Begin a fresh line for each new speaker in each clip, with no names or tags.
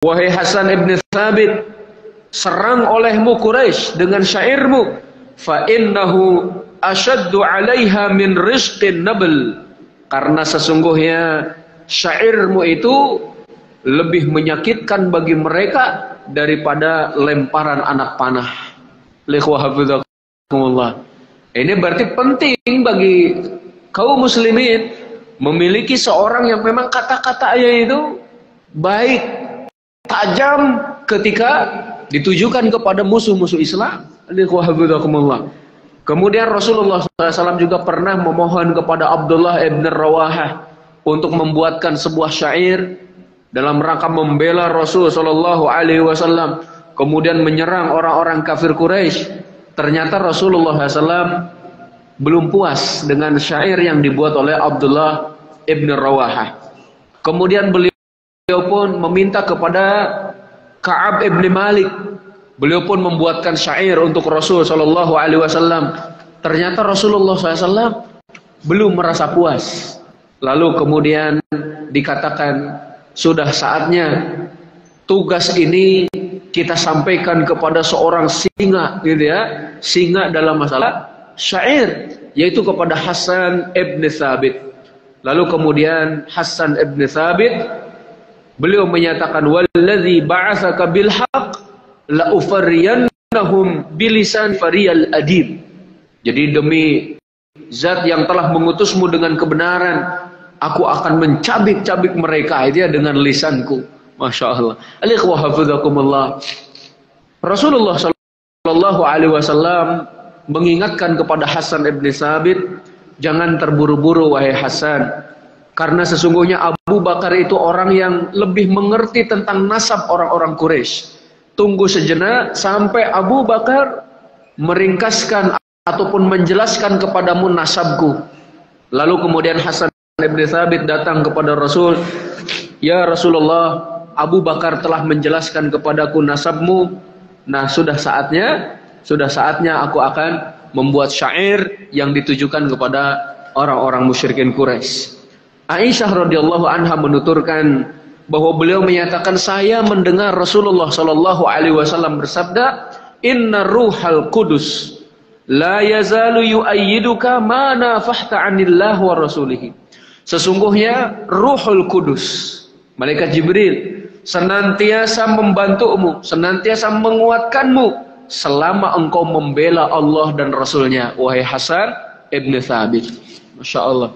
Wahai Hasan ibn Thabit, serang olehmu Quraisy dengan syairmu, fa innahu ashaddu 'alaiha min rizqin nabl, karena sesungguhnya syairmu itu lebih menyakitkan bagi mereka daripada lemparan anak panah. Ini berarti penting bagi kaum muslimin memiliki seorang yang memang kata-katanya itu baik, tajam ketika ditujukan kepada musuh-musuh Islam. Kemudian Rasulullah SAW juga pernah memohon kepada Abdullah ibn Rawahah untuk membuatkan sebuah syair dalam rangka membela Rasul SAW, kemudian menyerang orang-orang kafir Quraisy. Ternyata Rasulullah SAW belum puas dengan syair yang dibuat oleh Abdullah ibn Rawahah. Kemudian beliau pun meminta kepada Ka'ab ibn Malik. Beliau pun membuatkan syair untuk Rasul SAW. Ternyata Rasulullah SAW belum merasa puas. Lalu kemudian dikatakan, sudah saatnya tugas ini kita sampaikan kepada seorang singa, gitu ya, singa dalam masalah syair, yaitu kepada Hasan ibn Thabit. Lalu kemudian Hasan ibn Thabit, beliau menyatakan, wallazi ba'atsaka bil haqq la ufarriyannahum bilisan fariyal adib. Jadi demi zat yang telah mengutusmu dengan kebenaran, aku akan mencabik-cabik mereka itu ya dengan lisanku. Masya Allah. Rasulullah Shallallahu Alaihi Wasallam mengingatkan kepada Hasan ibn Thabit, jangan terburu-buru wahai Hasan, karena sesungguhnya Abu Bakar itu orang yang lebih mengerti tentang nasab orang-orang Quraisy. Tunggu sejenak sampai Abu Bakar meringkaskan ataupun menjelaskan kepadamu nasabku. Lalu kemudian Hasan ibn Thabit datang kepada Rasul, ya Rasulullah, Abu Bakar telah menjelaskan kepadaku nasabmu. Nah, sudah saatnya aku akan membuat syair yang ditujukan kepada orang-orang musyrikin Quraisy. Aisyah radhiyallahu anha menuturkan bahwa beliau menyatakan, saya mendengar Rasulullah Shallallahu Alaihi Wasallam bersabda, Inna ruhal qudus la yazalu yu'ayyiduka ma nafahta 'anillah wa rasulihi. Sesungguhnya Ruhul Kudus, malaikat Jibril, senantiasa membantumu, senantiasa menguatkanmu selama engkau membela Allah dan Rasulnya, wahai Hasan ibn Thabit. Masya Allah.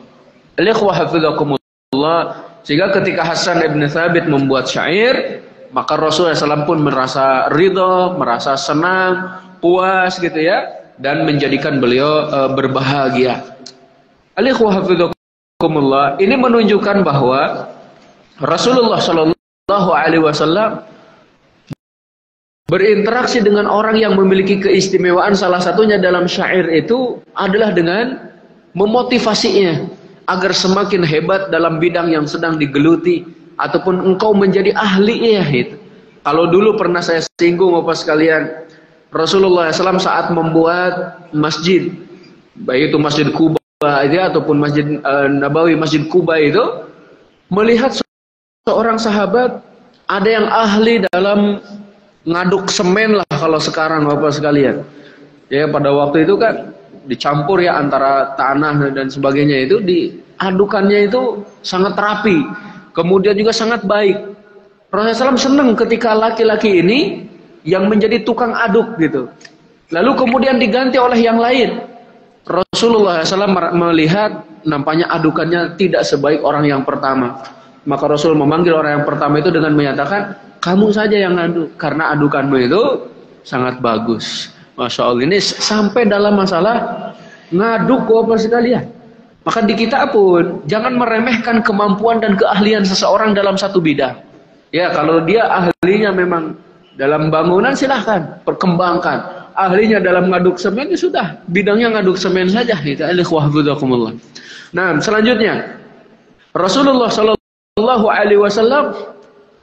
Sehingga ketika Hasan ibn Thabit membuat syair, maka Rasulullah SAW pun merasa ridha, merasa senang, puas gitu ya, dan menjadikan beliau berbahagia. Ini menunjukkan bahwa Rasulullah Shallallahu Alaihi Wasallam berinteraksi dengan orang yang memiliki keistimewaan. Salah satunya dalam syair itu adalah dengan memotivasinya agar semakin hebat dalam bidang yang sedang digeluti, ataupun engkau menjadi ahli ya itu. Kalau dulu pernah saya singgung Bapak sekalian, Rasulullah SAW saat membuat masjid, baik itu Masjid Kuba itu ataupun Masjid Nabawi, Masjid Kuba itu, melihat seorang sahabat ada yang ahli dalam ngaduk semen lah kalau sekarang Bapak sekalian. Ya, pada waktu itu kan dicampur ya antara tanah dan sebagainya, itu diadukannya itu sangat rapi, kemudian juga sangat baik. Rasulullah SAW senang ketika laki-laki ini yang menjadi tukang aduk gitu. Lalu kemudian diganti oleh yang lain. Rasulullah SAW melihat nampaknya adukannya tidak sebaik orang yang pertama. Maka Rasul memanggil orang yang pertama itu dengan menyatakan, kamu saja yang aduk, karena adukanmu itu sangat bagus. Masya Allah. Ini sampai dalam masalah ngaduk Bapak sekalian. Maka di kita pun jangan meremehkan kemampuan dan keahlian seseorang dalam satu bidang. Ya, kalau dia ahlinya memang dalam bangunan, silahkan perkembangkan. Ahlinya dalam ngaduk semen, ya sudah, bidangnya ngaduk semen saja. Nah, selanjutnya Rasulullah Shallallahu Alaihi Wasallam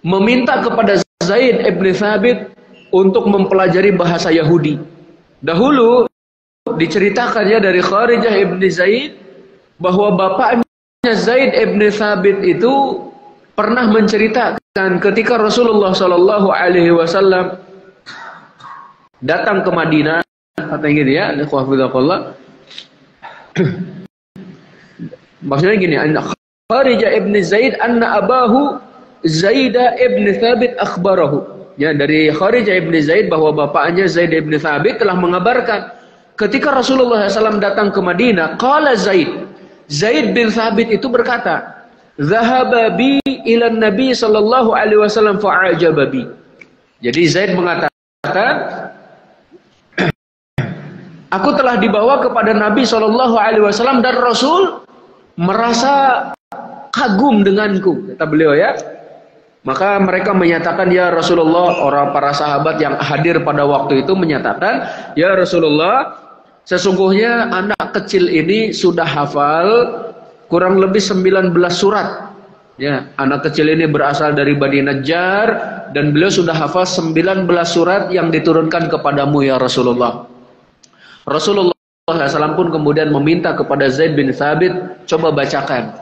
meminta kepada Zaid ibn Thabit untuk mempelajari bahasa Yahudi. Dahulu diceritakannya dari Kharijah ibn Zaid bahwa bapaknya Zaid ibn Thabit itu pernah menceritakan ketika Rasulullah Shallallahu Alaihi Wasallam datang ke Madinah, katanya gitu ya, maksudnya gini, Kharijah ibn Zaid anna abahu Zaidah ibn Thabit akhbarahu. Ya, dari Kharijah ibn Zaid bahwa bapaknya Zaid ibn Thabit telah mengabarkan ketika Rasulullah SAW datang ke Madinah, qala Zaid bin Thabit itu berkata, "Zahaba bi ila Nabi sallallahu alaihi wasallam fa'ajaba bi." Jadi Zaid mengatakan, aku telah dibawa kepada Nabi sallallahu alaihi wasallam dan Rasul merasa kagum denganku, kata beliau ya. Maka mereka menyatakan, ya Rasulullah, orang para sahabat yang hadir pada waktu itu menyatakan, ya Rasulullah, sesungguhnya anak kecil ini sudah hafal kurang lebih 19 surat. Ya, anak kecil ini berasal dari Bani Najjar dan beliau sudah hafal 19 surat yang diturunkan kepadamu ya Rasulullah. Rasulullah SAW pun kemudian meminta kepada Zaid bin Thabit, coba bacakan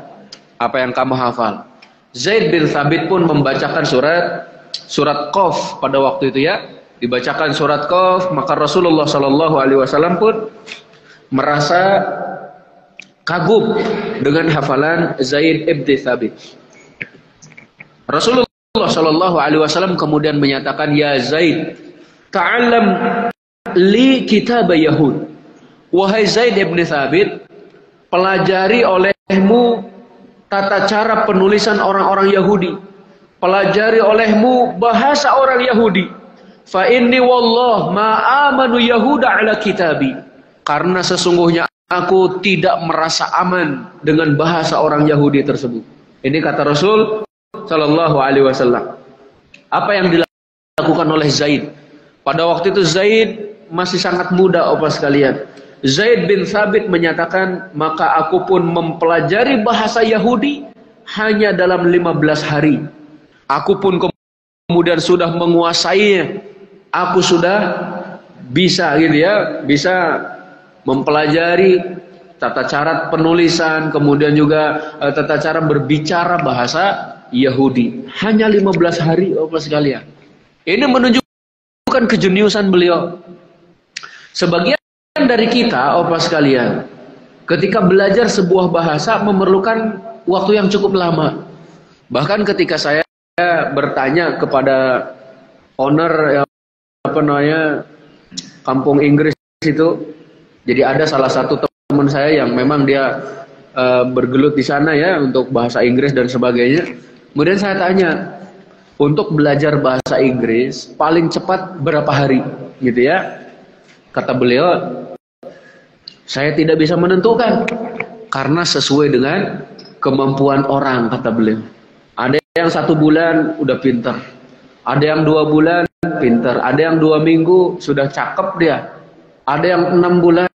apa yang kamu hafal. Zaid bin Thabit pun membacakan surat Qaf pada waktu itu ya. Dibacakan surat Qaf, maka Rasulullah SAW pun merasa kagum dengan hafalan Zaid bin Thabit. Rasulullah SAW kemudian menyatakan, ya Zaid, ta'allam li kitab Yahud. Wahai Zaid bin Thabit, pelajari olehmu tata cara penulisan orang-orang Yahudi. Pelajari olehmu bahasa orang Yahudi. Fa inni wallah ma amanu Yahuda ala kitabi. Karena sesungguhnya aku tidak merasa aman dengan bahasa orang Yahudi tersebut. Ini kata Rasul sallallahu alaihi wasallam. Apa yang dilakukan oleh Zaid? Pada waktu itu Zaid masih sangat muda, Bapak sekalian. Zaid bin Thabit menyatakan, maka aku pun mempelajari bahasa Yahudi hanya dalam 15 hari. Aku pun kemudian sudah menguasainya. Aku sudah bisa gitu ya, bisa mempelajari tata cara penulisan, kemudian juga tata cara berbicara bahasa Yahudi. Hanya 15 hari, Bapak sekalian. Ini menunjukkan kejeniusan beliau. Sebagian dari kita, Bapak sekalian, ketika belajar sebuah bahasa memerlukan waktu yang cukup lama. Bahkan ketika saya bertanya kepada owner kampung Inggris itu, jadi ada salah satu teman saya yang memang dia bergelut di sana ya untuk bahasa Inggris dan sebagainya. Kemudian saya tanya, untuk belajar bahasa Inggris paling cepat berapa hari, gitu ya? Kata beliau, saya tidak bisa menentukan karena sesuai dengan kemampuan orang, kata beliau. Ada yang 1 bulan udah pinter, ada yang 2 bulan pinter, ada yang 2 minggu sudah cakep dia, ada yang 6 bulan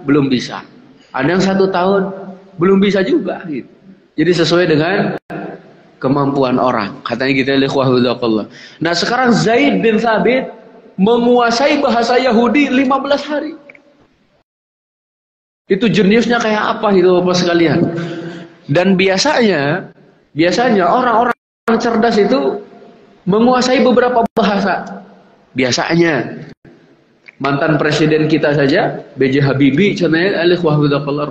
belum bisa, ada yang 1 tahun belum bisa juga gitu. Jadi sesuai dengan kemampuan orang, katanya gitu ya. Nah sekarang Zaid bin Thabit menguasai bahasa Yahudi 15 hari. Itu jeniusnya kayak apa itu Bapak sekalian. Dan biasanya orang-orang cerdas itu menguasai beberapa bahasa. Biasanya mantan presiden kita saja, B.J. Habibie contohnya,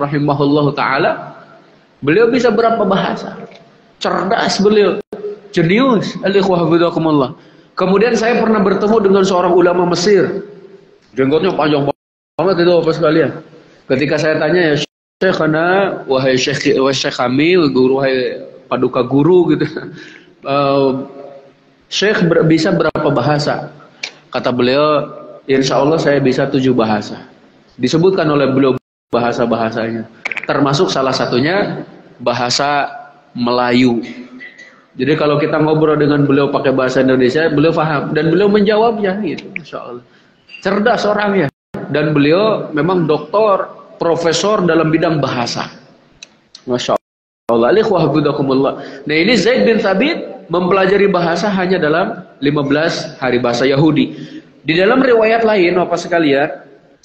rahimahullahu taala, beliau bisa berapa bahasa. Cerdas beliau, jenius. Kemudian saya pernah bertemu dengan seorang ulama Mesir. Jenggotnya panjang banget itu Bapak sekalian. Ketika saya tanya, ya Syekhana, wahai Syekh kami, guru, wahai paduka guru gitu. Syekh bisa berapa bahasa? Kata beliau, insya Allah saya bisa 7 bahasa. Disebutkan oleh beliau bahasa-bahasanya. Termasuk salah satunya bahasa Melayu. Jadi kalau kita ngobrol dengan beliau pakai bahasa Indonesia, beliau paham dan beliau menjawabnya gitu. Masya Allah. Cerdas orangnya. Dan beliau memang doktor, profesor dalam bidang bahasa. Masya Allah. Nah ini Zaid bin Thabit mempelajari bahasa hanya dalam 15 hari bahasa Yahudi. Di dalam riwayat lain, Bapak sekalian,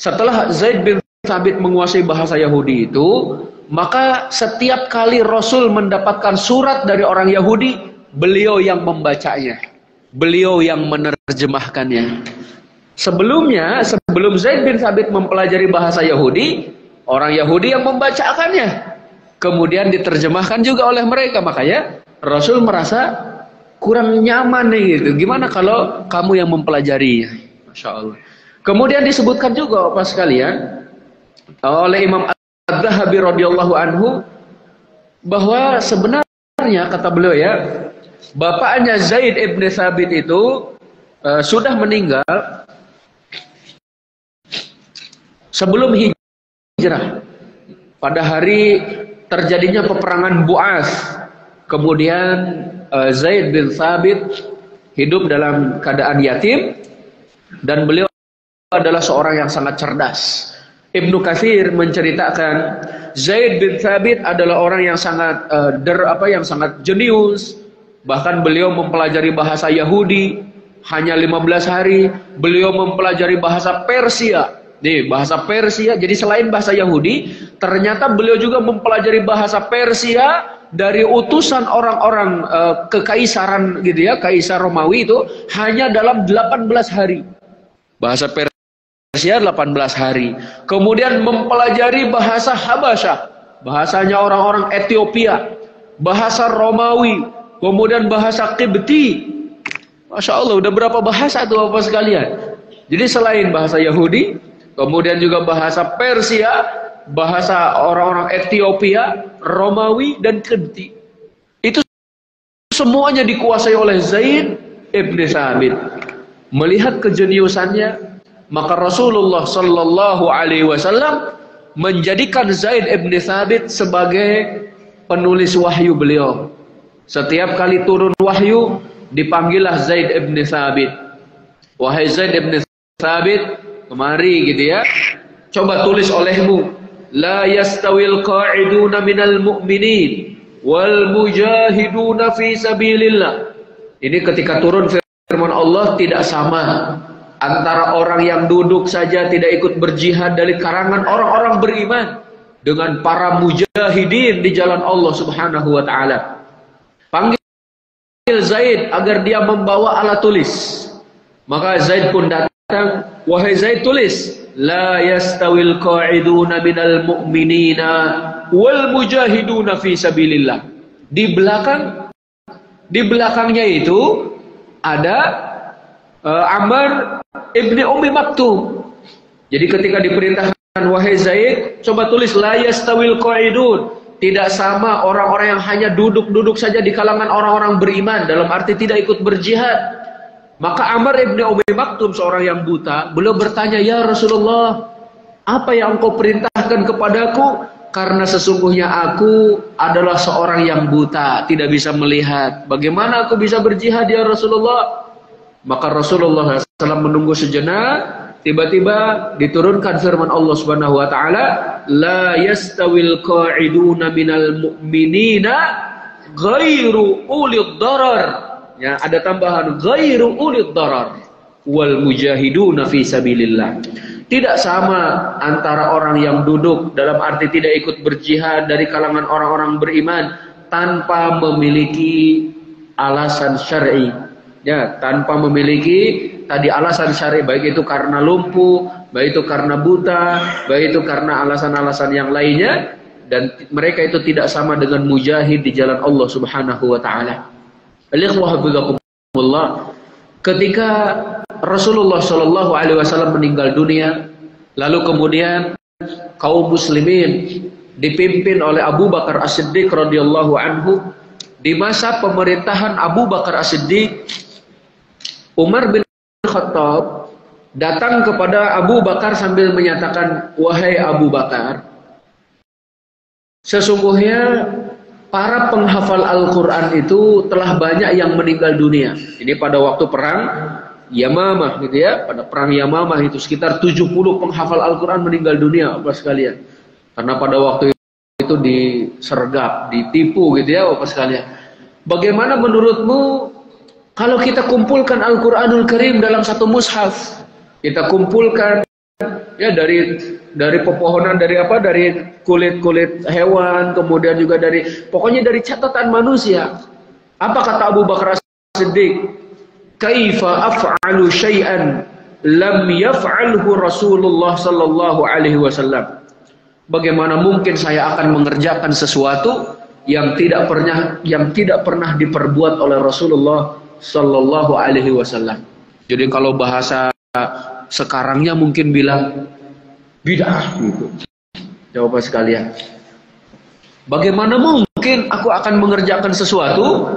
setelah Zaid bin Thabit menguasai bahasa Yahudi itu, maka setiap kali Rasul mendapatkan surat dari orang Yahudi, beliau yang membacanya, beliau yang menerjemahkannya. Sebelumnya, sebelum Zaid bin Thabit mempelajari bahasa Yahudi, orang Yahudi yang membacakannya, kemudian diterjemahkan juga oleh mereka. Makanya Rasul merasa kurang nyaman nih gitu. Gimana kalau kamu yang mempelajarinya? Masya Allah. Kemudian disebutkan juga Bapak sekalian oleh Imam Adz-Dzahabi radhiyallahu anhu bahwa sebenarnya kata beliau ya, bapaknya Zaid ibn Thabit itu sudah meninggal sebelum hijrah. Pada hari terjadinya peperangan Bu'as, kemudian Zaid bin Thabit hidup dalam keadaan yatim dan beliau adalah seorang yang sangat cerdas. Ibnu Katsir menceritakan Zaid bin Thabit adalah orang yang sangat sangat jenius. Bahkan beliau mempelajari bahasa Yahudi hanya 15 hari. Beliau mempelajari bahasa Persia. Nih, bahasa Persia. Jadi selain bahasa Yahudi, ternyata beliau juga mempelajari bahasa Persia dari utusan orang-orang kekaisaran gitu ya, Kaisar Romawi itu hanya dalam 18 hari. Bahasa Persia 18 hari. Kemudian mempelajari bahasa Habasyah, bahasanya orang-orang Ethiopia, bahasa Romawi, kemudian bahasa Qibti. Masya Allah, udah berapa bahasa tuh Bapak sekalian? Jadi selain bahasa Yahudi, kemudian juga bahasa Persia, bahasa orang-orang Ethiopia, Romawi, dan Qibti. Itu semuanya dikuasai oleh Zaid ibn Thabit. Melihat kejeniusannya, maka Rasulullah Sallallahu Alaihi Wasallam menjadikan Zaid ibn Thabit sebagai penulis wahyu beliau. Setiap kali turun wahyu, dipanggillah Zaid ibn Thabit. Wahai Zaid ibn Thabit, kemari gitu ya. Coba tulis olehmu. La yastawil qa'iduna minal mu'minin wal mujahiduna fi sabilillah. Ini ketika turun firman Allah, tidak sama antara orang yang duduk saja tidak ikut berjihad dari karangan orang-orang beriman dengan para mujahidin di jalan Allah Subhanahu wa taala. Panggil Zaid agar dia membawa alat tulis. Maka Zaid pun datang, wahai Zaid, tulis, la yastawil qa'iduna minal mu'minina wal mujahiduna fi sabilillah. Di belakangnya itu ada Amr ibni Ummi Maktum. Jadi ketika diperintahkan, wahai Zaid, coba tulis la yastawil qa'idun. Tidak sama orang-orang yang hanya duduk-duduk saja di kalangan orang-orang beriman, dalam arti tidak ikut berjihad. Maka Amr ibni Ummi Maktum, seorang yang buta, beliau bertanya, ya Rasulullah, apa yang engkau perintahkan kepadaku? Karena sesungguhnya aku adalah seorang yang buta, tidak bisa melihat. Bagaimana aku bisa berjihad ya Rasulullah? Maka Rasulullah SAW menunggu sejenak, tiba-tiba diturunkan firman Allah Subhanahu wa taala, la yastawil qa'iduna minal mu'minina ghairu ulid darar. Ya, ada tambahan ghairu ulid darar wal mujahiduna fi sabilillah. Tidak sama antara orang yang duduk dalam arti tidak ikut berjihad dari kalangan orang-orang beriman tanpa memiliki alasan syar'i. Ya, tanpa memiliki tadi alasan syar'i, baik itu karena lumpuh, baik itu karena buta, baik itu karena alasan-alasan yang lainnya, dan mereka itu tidak sama dengan mujahid di jalan Allah Subhanahu wa taala. Ketika Rasulullah Shallallahu Alaihi Wasallam meninggal dunia, lalu kemudian kaum muslimin dipimpin oleh Abu Bakar As-Siddiq radhiyallahu anhu. Di masa pemerintahan Abu Bakar As-Siddiq, Umar bin Khattab datang kepada Abu Bakar sambil menyatakan, wahai Abu Bakar, sesungguhnya para penghafal Al-Quran itu telah banyak yang meninggal dunia. Ini pada waktu perang Yamamah gitu ya, pada perang Yamamah itu sekitar 70 penghafal Al-Quran meninggal dunia Bapak sekalian. Karena pada waktu itu disergap, ditipu gitu ya Bapak sekalian. Bagaimana menurutmu kalau kita kumpulkan Al-Quranul Karim dalam satu mushaf, kita kumpulkan ya dari pepohonan, dari kulit-kulit hewan, kemudian juga pokoknya dari catatan manusia. Apa kata Abu Bakar As-Siddiq? Kaifa af'alu syai'an lam yaf'alhu Rasulullah sallallahu alaihi wasallam. Bagaimana mungkin saya akan mengerjakan sesuatu yang tidak pernah diperbuat oleh Rasulullah sallallahu alaihi wasallam. Jadi kalau bahasa sekarangnya mungkin bilang bid'ah gitu. Jawab sekalian. Bagaimana mungkin aku akan mengerjakan sesuatu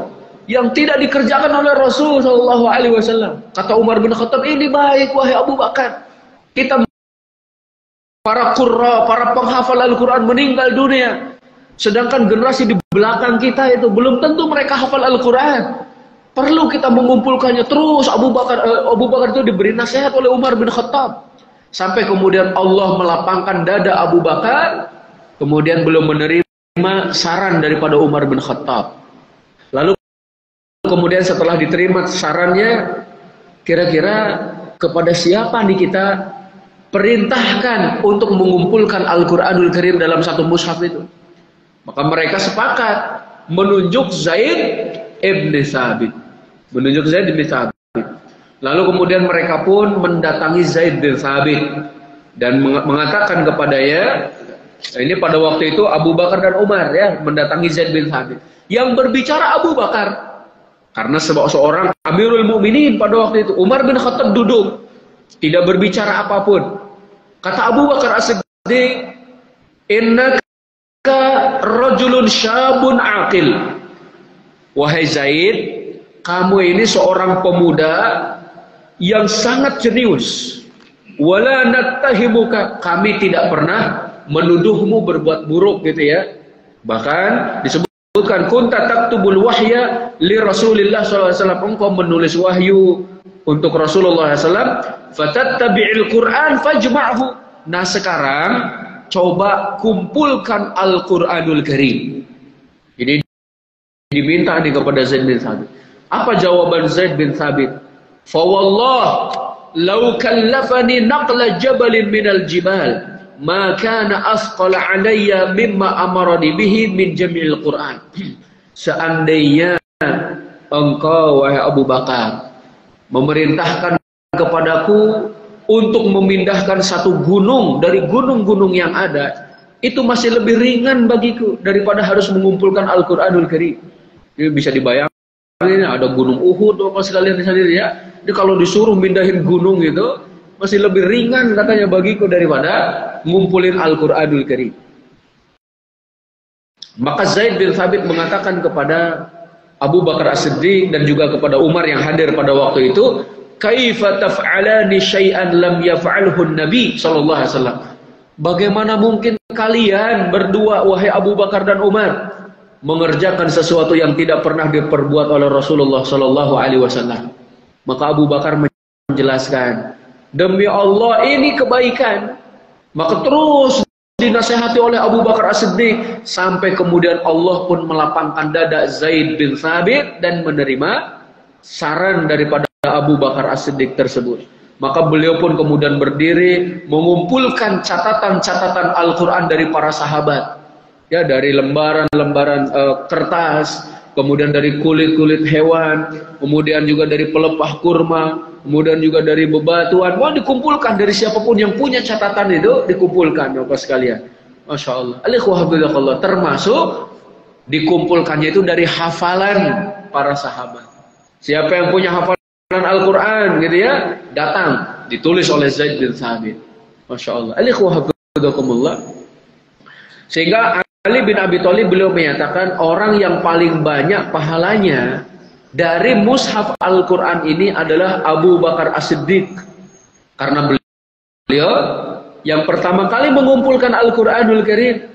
yang tidak dikerjakan oleh Rasul sallallahu alaihi wasallam? Kata Umar bin Khattab, ini baik wahai Abu Bakar. Kita para qurra, para penghafal Al-Qur'an meninggal dunia. Sedangkan generasi di belakang kita itu belum tentu mereka hafal Al-Qur'an. Perlu kita mengumpulkannya terus. Abu Bakar itu diberi nasihat oleh Umar bin Khattab. Sampai kemudian Allah melapangkan dada Abu Bakar. Kemudian belum menerima saran daripada Umar bin Khattab. Lalu kemudian setelah diterima sarannya, kira-kira kepada siapa nih kita perintahkan untuk mengumpulkan Al-Quranul Karim dalam satu mushaf itu? Maka mereka sepakat menunjuk Zaid ibn Thabit. Lalu kemudian mereka pun mendatangi Zaid bin Thabit dan mengatakan kepadanya, ini pada waktu itu Abu Bakar dan Umar ya mendatangi Zaid bin Thabit. Yang berbicara Abu Bakar karena seorang Amirul Mukminin pada waktu itu. Umar bin Khattab duduk, tidak berbicara apapun. Kata Abu Bakar As-Siddiq, innaka rajulun syabun aqil. Wahai Zaid, kamu ini seorang pemuda yang sangat jenius. Wala nattahimuka, kami tidak pernah menuduhmu berbuat buruk gitu ya. Bahkan disebutkan kunta taktubul wahya li Rasulillah sallallahu alaihi wasallam, engkau menulis wahyu untuk Rasulullah SAW. Fatattabi'il Qur'an fajma'hu. Nah sekarang coba kumpulkan Al-Qur'anul Karim. Jadi diminta nih kepada Zaid bin Thabit. Apa jawaban Zaid bin Thabit? Fa wallah law kallafani naqla jabalin minal jibal ma kana asqala alayya mimma amarani bihi min jami'il Qur'an. Seandainya engkau wahai Abu Bakar memerintahkan kepadaku untuk memindahkan satu gunung dari gunung-gunung yang ada, itu masih lebih ringan bagiku daripada harus mengumpulkan Al-Quranul Karim. Ini bisa dibayangkan, ada gunung Uhud apa sekalian di sana ya. Jadi kalau disuruh mindahin gunung itu masih lebih ringan katanya bagiku daripada ngumpulin Al-Quranul Karim. Maka Zaid bin Thabit mengatakan kepada Abu Bakar As-Siddiq dan juga kepada Umar yang hadir pada waktu itu, kaifa taf'alani syai'an lam yaf'alhu Nabi sallallahu alaihi wasallam. Bagaimana mungkin kalian berdua wahai Abu Bakar dan Umar mengerjakan sesuatu yang tidak pernah diperbuat oleh Rasulullah sallallahu alaihi wasallam? Maka Abu Bakar menjelaskan, demi Allah ini kebaikan. Maka terus dinasihati oleh Abu Bakar As-Siddiq sampai kemudian Allah pun melapangkan dada Zaid bin Thabit dan menerima saran daripada Abu Bakar As-Siddiq tersebut. Maka beliau pun kemudian berdiri mengumpulkan catatan-catatan Al-Quran dari para sahabat, ya, dari lembaran-lembaran kertas, kemudian dari kulit-kulit hewan, kemudian juga dari pelepah kurma, kemudian juga dari bebatuan. Wah, dikumpulkan dari siapapun yang punya catatan itu dikumpulkan, Bapak sekalian. Masya Allah. Alhamdulillah, termasuk dikumpulkannya itu dari hafalan para sahabat. Siapa yang punya hafalan Al-Quran gitu ya, datang, ditulis oleh Zaid bin Thabit. Masya Allah. Alhamdulillah. Sehingga Ali bin Abi Thalib beliau menyatakan orang yang paling banyak pahalanya dari mushaf Al-Quran ini adalah Abu Bakar As-Siddiq. Karena beliau yang pertama kali mengumpulkan Al-Quranul Karim.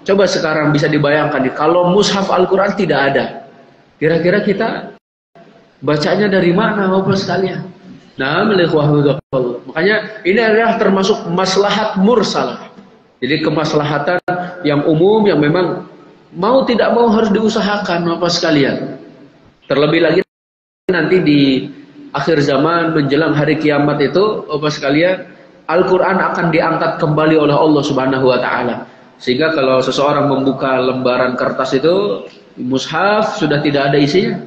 Coba sekarang bisa dibayangkan nih, kalau mushaf Al-Quran tidak ada, kira-kira kita bacanya dari mana Bapak sekalian? Nah, makanya ini adalah termasuk maslahat mursalah. Jadi kemaslahatan yang umum yang memang mau tidak mau harus diusahakan Bapak sekalian. Terlebih lagi nanti di akhir zaman menjelang hari kiamat itu Bapak sekalian, Al-Quran akan diangkat kembali oleh Allah Subhanahu wa taala. Sehingga kalau seseorang membuka lembaran kertas itu, mushaf sudah tidak ada isinya,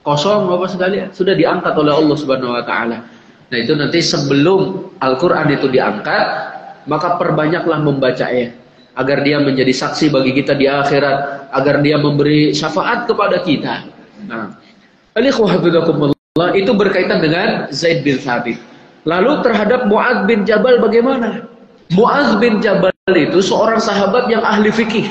kosong Bapak sekalian, sudah diangkat oleh Allah Subhanahu wa taala. Nah, itu nanti sebelum Al-Qur'an itu diangkat, maka perbanyaklah membacanya agar dia menjadi saksi bagi kita di akhirat, agar dia memberi syafaat kepada kita. Nah, itu berkaitan dengan Zaid bin Thabit. Lalu terhadap Mu'adz bin Jabal bagaimana? Mu'adz bin Jabal itu seorang sahabat yang ahli fikih,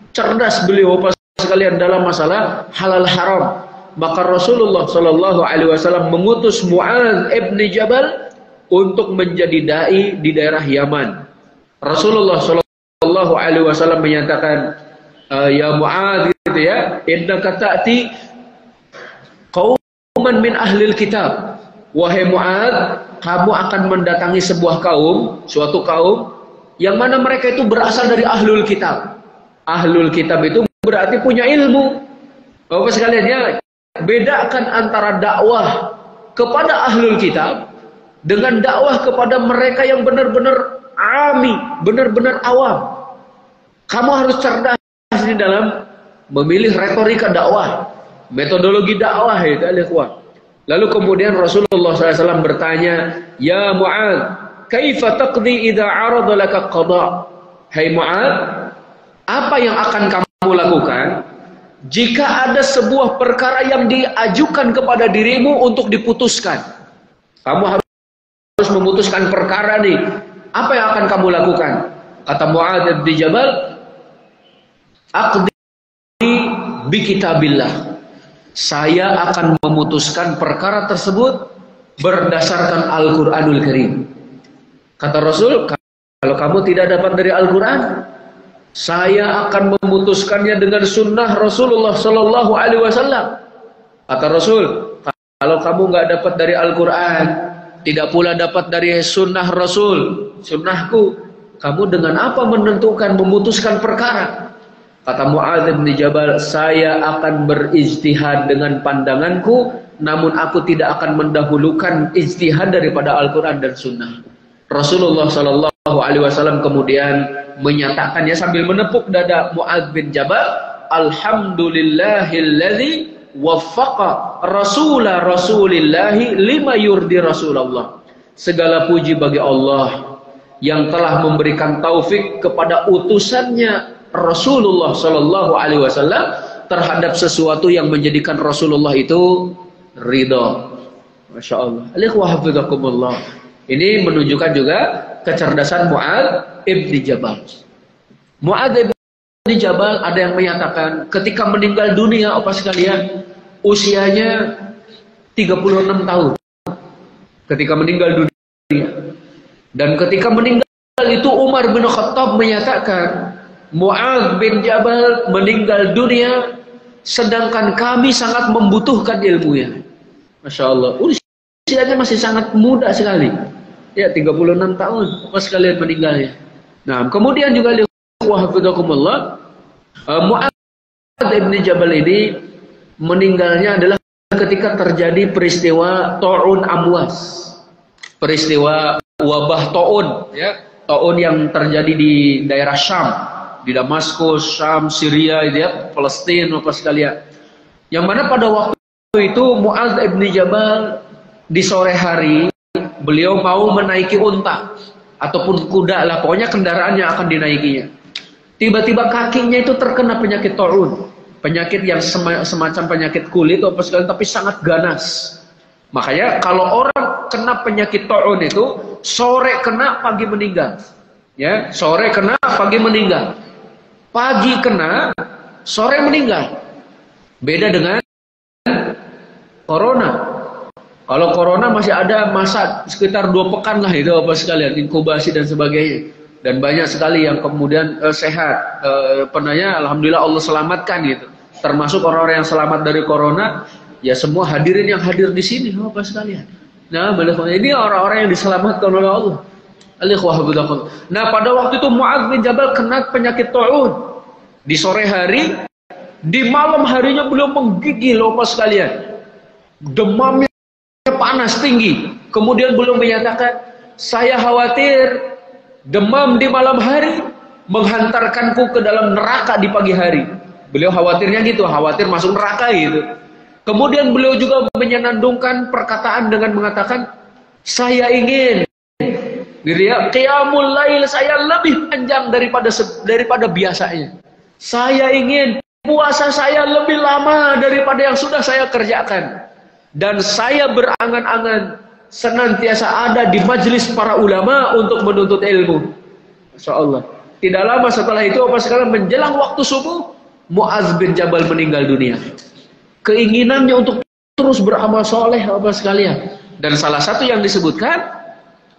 cerdas beliau Bapak sekalian dalam masalah halal haram. Maka Rasulullah Shallallahu Alaihi Wasallam mengutus Mu'adz bin Jabal untuk menjadi dai di daerah Yaman. Rasulullah Shallallahu Alaihi Wasallam menyatakan, ya Mu'adz, gitu ya, innaka ta'ti qauman min ahlil kitab. Wahai Mu'adz, kamu akan mendatangi sebuah kaum, suatu kaum yang mana mereka itu berasal dari ahlul kitab. Ahlul kitab itu berarti punya ilmu. Bapak sekalian ya, bedakan antara dakwah kepada ahlul kitab dengan dakwah kepada mereka yang benar-benar ami, benar-benar awam. Kamu harus cerdas di dalam memilih retorika dakwah, metodologi dakwah itu alikhwah. Lalu kemudian Rasulullah SAW bertanya, ya Mu'adz, kaifa taqdi idza 'arada laka qada? Hai Mu'adz, apa yang akan kamu lakukan jika ada sebuah perkara yang diajukan kepada dirimu untuk diputuskan? Kamu harus memutuskan perkara nih. Apa yang akan kamu lakukan? Kata Mu'adz bin Jabal, aqdi bi kitabillah. Saya akan memutuskan perkara tersebut berdasarkan Al-Quranul Karim. Kata Rasul, kalau kamu tidak dapat dari Al-Quran, saya akan memutuskannya dengan sunnah Rasulullah Sallallahu Alaihi Wasallam. Kata Rasul, kalau kamu nggak dapat dari Al-Quran, tidak pula dapat dari sunnah Rasul, sunnahku, kamu dengan apa menentukan, memutuskan perkara? Kata Mu'adz bin Jabal, saya akan berijtihad dengan pandanganku, namun aku tidak akan mendahulukan ijtihad daripada Al-Quran dan Sunnah. Rasulullah Sallallahu Alaihi Wasallam kemudian menyatakannya sambil menepuk dada Mu'adz bin Jabal, Alhamdulillahilladzi waffaqa rasulillahi lima yurdi Rasulullah. Segala puji bagi Allah yang telah memberikan taufik kepada utusannya Rasulullah Sallallahu Alaihi Wasallam terhadap sesuatu yang menjadikan Rasulullah itu ridha. Masya Allah. Alaikumsalam. Ini menunjukkan juga kecerdasan Mu'adz bin Jabal. Mu'adz bin Jabal ada yang menyatakan ketika meninggal dunia, apa sekalian, usianya 36 tahun. Ketika meninggal dunia. Dan ketika meninggal itu Umar bin Khattab menyatakan, Mu'adz bin Jabal meninggal dunia sedangkan kami sangat membutuhkan ilmunya. Masya Allah, usianya masih sangat muda sekali. Ya, 36 tahun apa sekalian meninggalnya. Nah, kemudian juga Mu'adz bin Jabal ini meninggalnya adalah ketika terjadi peristiwa Ta'un Amwas. Peristiwa wabah Ta'un, ya, Ta'un yang terjadi di daerah Syam. Di Damaskus, Syam, Syria, ya, Palestina, apa sekalian. Yang mana pada waktu itu Mu'adz bin Jabal di sore hari beliau mau menaiki unta ataupun kuda lah, pokoknya kendaraan yang akan dinaikinya. Tiba-tiba kakinya itu terkena penyakit ta'un, penyakit yang semacam penyakit kulit apa sekalian, tapi sangat ganas. Makanya kalau orang kena penyakit ta'un itu sore kena, pagi meninggal. Ya, sore kena, pagi meninggal. Pagi kena, sore meninggal. Beda dengan corona. Kalau corona masih ada masa sekitar 2 pekan lah itu apa sekalian, inkubasi dan sebagainya. Dan banyak sekali yang kemudian sehat. Alhamdulillah Allah selamatkan gitu. Termasuk orang-orang yang selamat dari corona, ya semua hadirin yang hadir di sini apa sekalian. Nah, ini orang-orang yang diselamatkan oleh Allah. Nah, pada waktu itu Mu'adz bin Jabal kena penyakit ta'un di sore hari, di malam harinya beliau menggigil apa sekalian, demamnya panas tinggi. Kemudian beliau menyatakan, saya khawatir demam di malam hari menghantarkanku ke dalam neraka di pagi hari. Beliau khawatirnya gitu, khawatir masuk neraka gitu. Kemudian beliau juga menyenandungkan perkataan dengan mengatakan, saya ingin gitu ya, qiyamul lail saya lebih panjang daripada biasanya. Saya ingin puasa saya lebih lama daripada yang sudah saya kerjakan. Dan saya berangan-angan senantiasa ada di majelis para ulama untuk menuntut ilmu. Masya Allah. Tidak lama setelah itu, apa sekalian, menjelang waktu subuh, Mu'adz bin Jabal meninggal dunia. Keinginannya untuk terus beramal soleh, apa sekalian. Dan salah satu yang disebutkan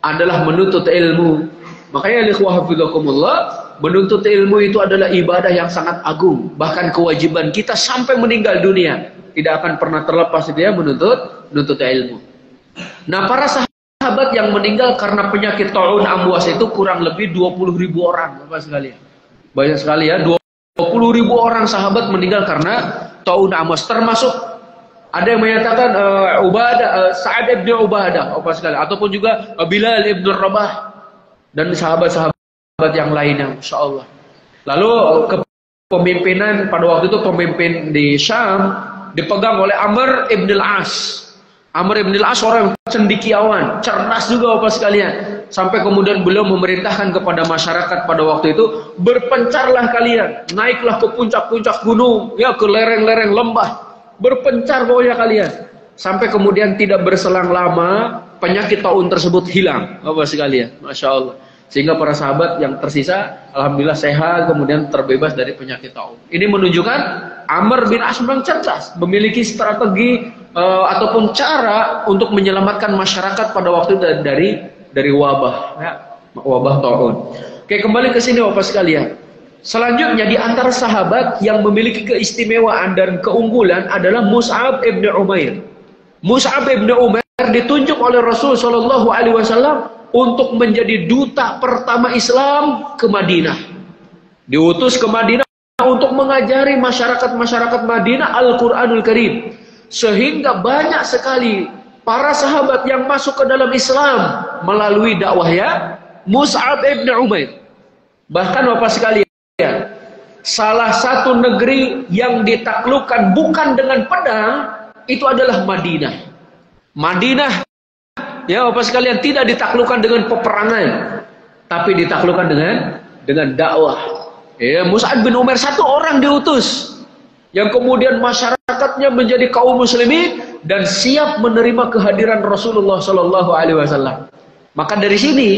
adalah menuntut ilmu. Makanya ikhwah hafizakumullah, menuntut ilmu itu adalah ibadah yang sangat agung. Bahkan kewajiban kita sampai meninggal dunia tidak akan pernah terlepas dia menuntut ilmu. Nah, para sahabat yang meninggal karena penyakit ta'un amwas itu kurang lebih 20.000 orang, Bapak sekalian. Banyak sekali ya, 20.000 orang sahabat meninggal karena ta'un amwas, termasuk ada yang menyatakan Sa'ad ibn Ubadah, Bapak sekalian, ataupun juga Bilal ibn Rabah dan sahabat-sahabat yang lainnya, insyaallah. Lalu kepemimpinan pada waktu itu, pemimpin di Syam dipegang oleh Amr ibn al-As. Amr ibn al-As orang yang cendekiawan, cerdas juga Bapak sekalian. Sampai kemudian beliau memerintahkan kepada masyarakat pada waktu itu, berpencarlah kalian, naiklah ke puncak-puncak gunung, ya ke lereng-lereng lembah, berpencar pokoknya kalian. Sampai kemudian tidak berselang lama penyakit taun tersebut hilang, Bapak sekalian, Masya Allah. Sehingga para sahabat yang tersisa, alhamdulillah sehat, kemudian terbebas dari penyakit taun. Ini menunjukkan Amr bin As memang cerdas, memiliki strategi ataupun cara untuk menyelamatkan masyarakat pada waktu dari wabah, ya, wabah taun. Oke, kembali ke sini Bapak sekalian. Selanjutnya di antara sahabat yang memiliki keistimewaan dan keunggulan adalah Mus'ab ibn Umair. Mus'ab ibn Umair ditunjuk oleh Rasul Shallallahu Alaihi Wasallam untuk menjadi duta pertama Islam ke Madinah. Diutus ke Madinah untuk mengajari masyarakat Madinah Al-Quranul Karim. Sehingga banyak sekali para sahabat yang masuk ke dalam Islam melalui dakwahnya Mus'ab ibn Umair. Bahkan Bapak sekalian, salah satu negeri yang ditaklukkan bukan dengan pedang itu adalah Madinah. Madinah, ya Bapak sekalian, tidak ditaklukkan dengan peperangan, tapi ditaklukkan dengan dakwah. Ya, Mus'ab bin Umair satu orang diutus, yang kemudian masyarakatnya menjadi kaum muslimin dan siap menerima kehadiran Rasulullah Shallallahu Alaihi Wasallam. Maka dari sini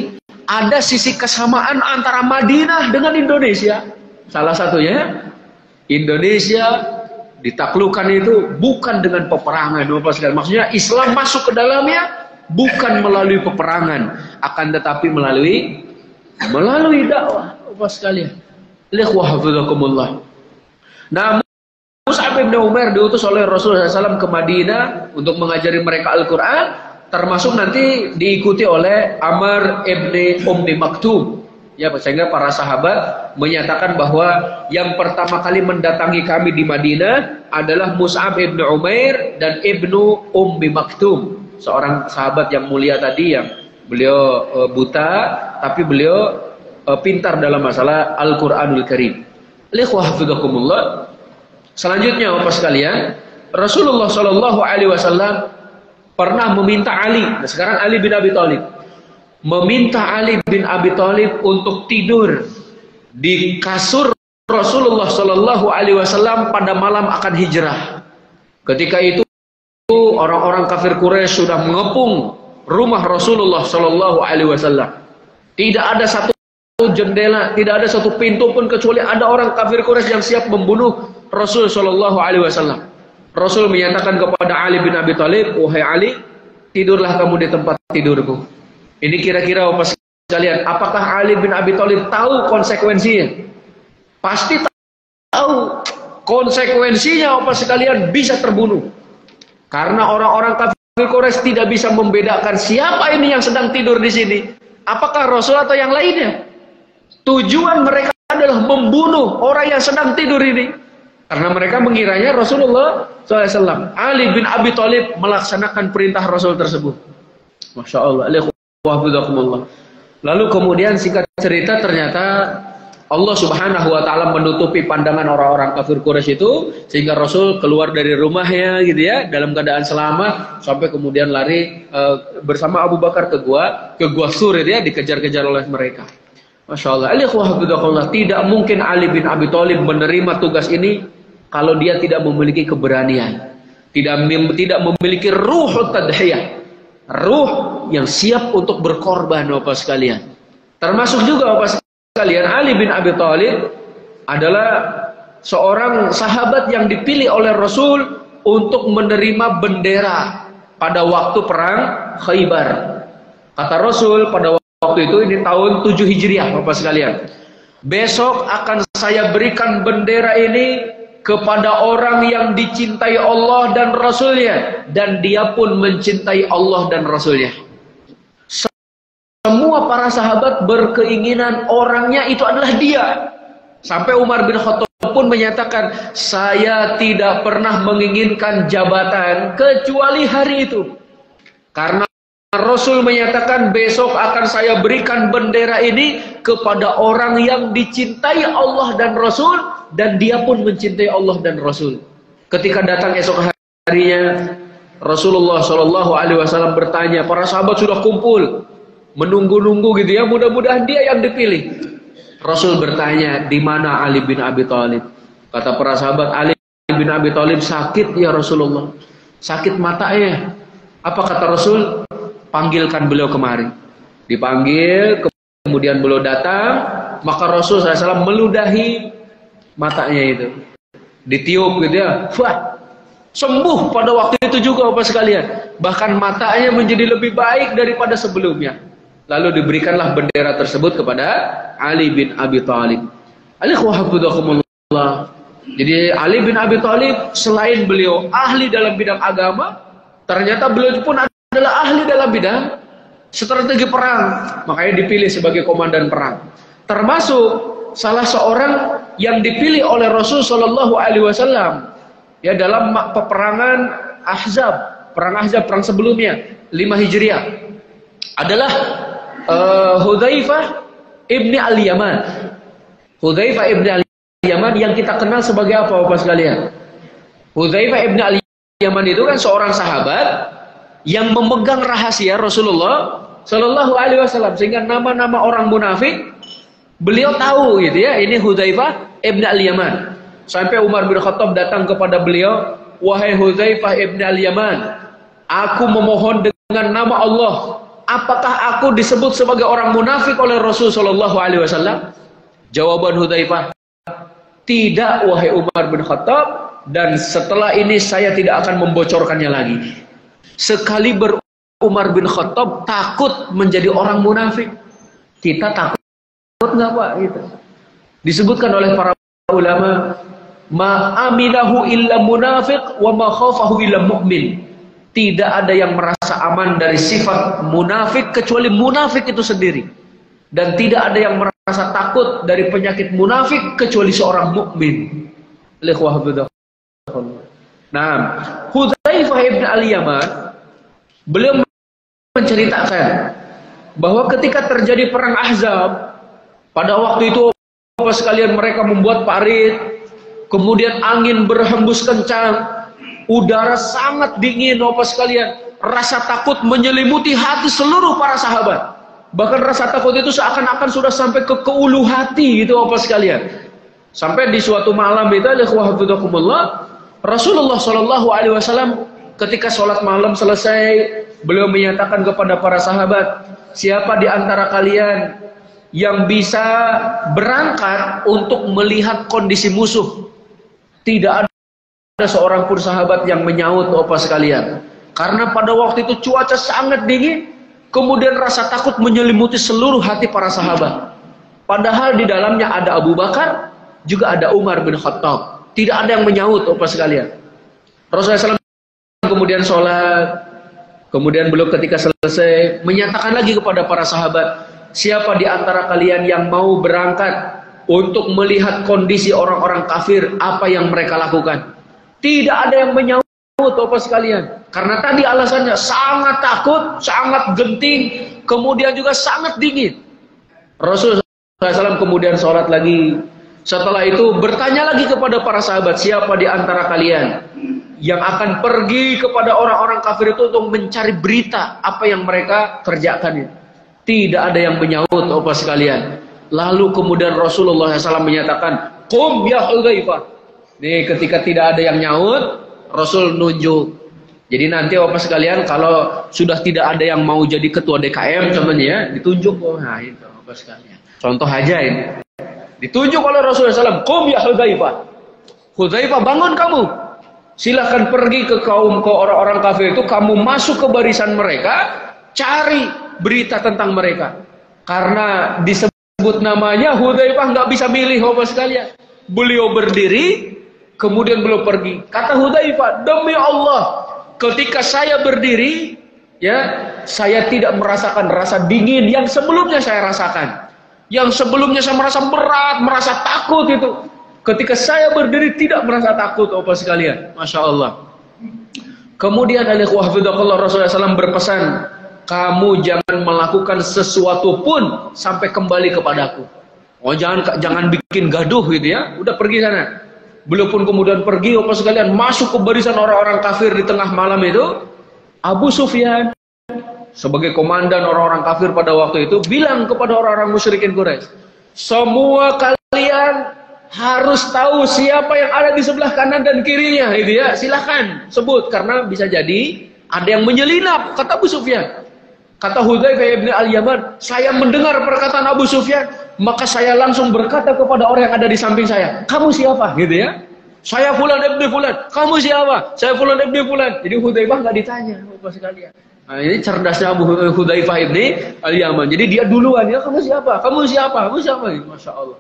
ada sisi kesamaan antara Madinah dengan Indonesia. Salah satunya Indonesia ditaklukkan itu bukan dengan peperangan, Bapak sekalian. Maksudnya Islam masuk ke dalamnya bukan melalui peperangan, akan tetapi melalui dakwah, Bapak sekalian. Ikhwah hafizakumullah. Nah, Mus'ab bin Umair diutus oleh Rasulullah SAW ke Madinah untuk mengajari mereka Al-Quran, termasuk nanti diikuti oleh Amr ibn Ummi Maktum. Ya, sehingga para sahabat menyatakan bahwa yang pertama kali mendatangi kami di Madinah adalah Mus'ab ibn Umair dan Ibnu Ummi Maktum, seorang sahabat yang mulia tadi, yang beliau buta tapi beliau pintar dalam masalah Al-Quranul Karim. Ikhwah hafizakumullah. Selanjutnya Bapak sekalian, Rasulullah Shallallahu Alaihi Wasallam pernah meminta Ali. Nah, sekarang Ali bin Abi Thalib meminta Ali bin Abi Thalib untuk tidur di kasur Rasulullah Shallallahu Alaihi Wasallam pada malam akan hijrah. Ketika itu orang-orang kafir Quraisy sudah mengepung rumah Rasulullah Shallallahu Alaihi Wasallam. Tidak ada satu jendela, tidak ada satu pintu pun kecuali ada orang kafir Quraisy yang siap membunuh Rasul Shallallahu Alaihi Wasallam. Rasul menyatakan kepada Ali bin Abi Thalib, wahai Ali, tidurlah kamu di tempat tidurku. Ini kira-kira Bapak sekalian, apakah Ali bin Abi Thalib tahu konsekuensinya? Pasti tahu. Konsekuensinya Bapak sekalian bisa terbunuh. Karena orang-orang kafir Quraisy tidak bisa membedakan siapa ini yang sedang tidur di sini. Apakah Rasul atau yang lainnya? Tujuan mereka adalah membunuh orang yang sedang tidur ini. Karena mereka mengiranya Rasulullah SAW. Ali bin Abi Thalib melaksanakan perintah Rasul tersebut. Masya Allah. Lalu kemudian singkat cerita ternyata Allah Subhanahu wa taala menutupi pandangan orang-orang kafir Quraisy itu sehingga Rasul keluar dari rumahnya gitu ya dalam keadaan selamat sampai kemudian lari bersama Abu Bakar ke gua Sur ya dikejar-kejar oleh mereka. Masya Allah. Tidak mungkin Ali bin Abi Thalib menerima tugas ini kalau dia tidak memiliki keberanian, tidak memiliki ruh tadhiyah, ruh yang siap untuk berkorban Bapak sekalian. Termasuk juga Bapak sekalian, Ali bin Abi Thalib adalah seorang sahabat yang dipilih oleh Rasul untuk menerima bendera pada waktu perang Khaybar. Kata Rasul pada waktu itu, ini tahun 7 Hijriah Bapak sekalian, besok akan saya berikan bendera ini kepada orang yang dicintai Allah dan Rasulnya, dan dia pun mencintai Allah dan Rasulnya. Semua para sahabat berkeinginan orangnya itu adalah dia. Sampai Umar bin Khattab pun menyatakan, saya tidak pernah menginginkan jabatan kecuali hari itu. Karena Rasul menyatakan besok akan saya berikan bendera ini kepada orang yang dicintai Allah dan Rasul, dan dia pun mencintai Allah dan Rasul. Ketika datang esok harinya, Rasulullah SAW bertanya, para sahabat sudah kumpul menunggu-nunggu gitu ya, mudah-mudahan dia yang dipilih. Rasul bertanya, di mana Ali bin Abi Thalib? Kata para sahabat, Ali bin Abi Thalib sakit ya Rasulullah, sakit matanya. Apa kata Rasul? Panggilkan beliau kemari. Dipanggil, kemudian beliau datang, maka Rasul SAW meludahi matanya itu, ditiup gitu ya, wah, sembuh pada waktu itu juga Bapak sekalian. Bahkan matanya menjadi lebih baik daripada sebelumnya. Lalu diberikanlah bendera tersebut kepada Ali bin Abi Thalib. Jadi Ali bin Abi Thalib selain beliau ahli dalam bidang agama, ternyata beliau pun adalah ahli dalam bidang strategi perang. Makanya dipilih sebagai komandan perang. Termasuk salah seorang yang dipilih oleh Rasul Shallallahu Alaihi Wasallam ya dalam peperangan Ahzab, perang sebelumnya 5 Hijriah adalah Hudzaifah ibni al-Yaman. Hudzaifah ibni al-Yaman yang kita kenal sebagai apa Bapak sekalian? Hudzaifah ibni al-Yaman itu kan seorang sahabat yang memegang rahasia Rasulullah Shallallahu Alaihi Wasallam, sehingga nama-nama orang munafik beliau tahu gitu ya. Ini Hudzaifah ibn al-Yaman. Sampai Umar bin Khattab datang kepada beliau, wahai Hudzaifah ibn al-Yaman, aku memohon dengan nama Allah, apakah aku disebut sebagai orang munafik oleh Rasul Shallallahu Alaihi Wasallam? Jawaban Hudzaifah, tidak wahai Umar bin Khattab, dan setelah ini saya tidak akan membocorkannya lagi. Sekali Umar bin Khattab takut menjadi orang munafik. Kita takut nggak Pak? Gitu. Disebutkan oleh para ulama, ma aminahu illa munafiq wa ma khafahu illa mu'min. Tidak ada yang merasa aman dari sifat munafik kecuali munafik itu sendiri, dan tidak ada yang merasa takut dari penyakit munafik kecuali seorang mukmin. Nah, Hudzaifah ibn al-Yaman beliau menceritakan bahwa ketika terjadi perang Ahzab, pada waktu itu Bapak sekalian mereka membuat parit, kemudian angin berhembus kencang, udara sangat dingin Bapak sekalian, rasa takut menyelimuti hati seluruh para sahabat. Bahkan rasa takut itu seakan-akan sudah sampai ke ulu hati gitu Bapak sekalian. Sampai di suatu malam itu Rasulullah Shallallahu Alaihi Wasallam ketika sholat malam selesai, beliau menyatakan kepada para sahabat, siapa di antara kalian yang bisa berangkat untuk melihat kondisi musuh? Tidak ada seorang pun sahabat yang menyaut Bapak sekalian. Karena pada waktu itu cuaca sangat dingin, kemudian rasa takut menyelimuti seluruh hati para sahabat. Padahal di dalamnya ada Abu Bakar, juga ada Umar bin Khattab. Tidak ada yang menyaut Bapak sekalian. Rasulullah SAW kemudian sholat, kemudian beliau ketika selesai menyatakan lagi kepada para sahabat, siapa di antara kalian yang mau berangkat untuk melihat kondisi orang-orang kafir, apa yang mereka lakukan? Tidak ada yang menyaut Bapak sekalian, karena tadi alasannya sangat takut, sangat genting, kemudian juga sangat dingin. Rasul SAW kemudian sholat lagi. Setelah itu bertanya lagi kepada para sahabat, siapa di antara kalian yang akan pergi kepada orang-orang kafir itu untuk mencari berita apa yang mereka kerjakan. Tidak ada yang menyaut, Bapak sekalian. Lalu kemudian Rasulullah SAW menyatakan, "Qum ya Hudzaifah." Nih, ketika tidak ada yang nyaut, Rasul nunjuk. Jadi nanti Bapak sekalian, kalau sudah tidak ada yang mau jadi ketua DKM contohnya ya, ditunjuk. Nah itu Bapak sekalian. Contoh aja ini. Ditunjuk oleh Rasulullah SAW, "Qum ya Hudzaifah." Hudzaifah, bangun kamu. Silahkan pergi ke orang-orang kafir itu, kamu masuk ke barisan mereka, cari berita tentang mereka. Karena disebut namanya, Hudzaifah nggak bisa milih Bapak sekalian. Beliau berdiri, kemudian beliau pergi. Kata Hudzaifah, "Demi Allah, ketika saya berdiri, ya, saya tidak merasakan rasa dingin yang sebelumnya saya rasakan. Yang sebelumnya saya merasa berat, merasa takut itu. Ketika saya berdiri tidak merasa takut, Bapak sekalian." Masya Allah. Kemudian Rasulullah SAW berpesan, "Kamu jangan melakukan sesuatu pun sampai kembali kepadaku." Oh, jangan bikin gaduh gitu ya. Udah pergi sana. Beliau pun kemudian pergi, Bapak sekalian, masuk ke barisan orang-orang kafir di tengah malam itu. Abu Sufyan sebagai komandan orang-orang kafir pada waktu itu bilang kepada orang-orang musyrikin Quraisy, "Semua kalian harus tahu siapa yang ada di sebelah kanan dan kirinya, gitu ya. Silahkan sebut karena bisa jadi ada yang menyelinap," kata Abu Sufyan. Kata Hudzaifah ibn al-Yaman, "Saya mendengar perkataan Abu Sufyan, maka saya langsung berkata kepada orang yang ada di samping saya, 'Kamu siapa?' gitu ya. 'Saya Fulan ibn Fulan.' 'Kamu siapa?' 'Saya Fulan ibn Fulan.' Jadi Hudzaifah nggak ditanya, Bapak sekalian. Nah, ini cerdasnya Abu Hudzaifah ibn al-Yaman. Jadi dia duluan, ya, 'Kamu siapa? Kamu siapa? Kamu siapa?' Masya Allah.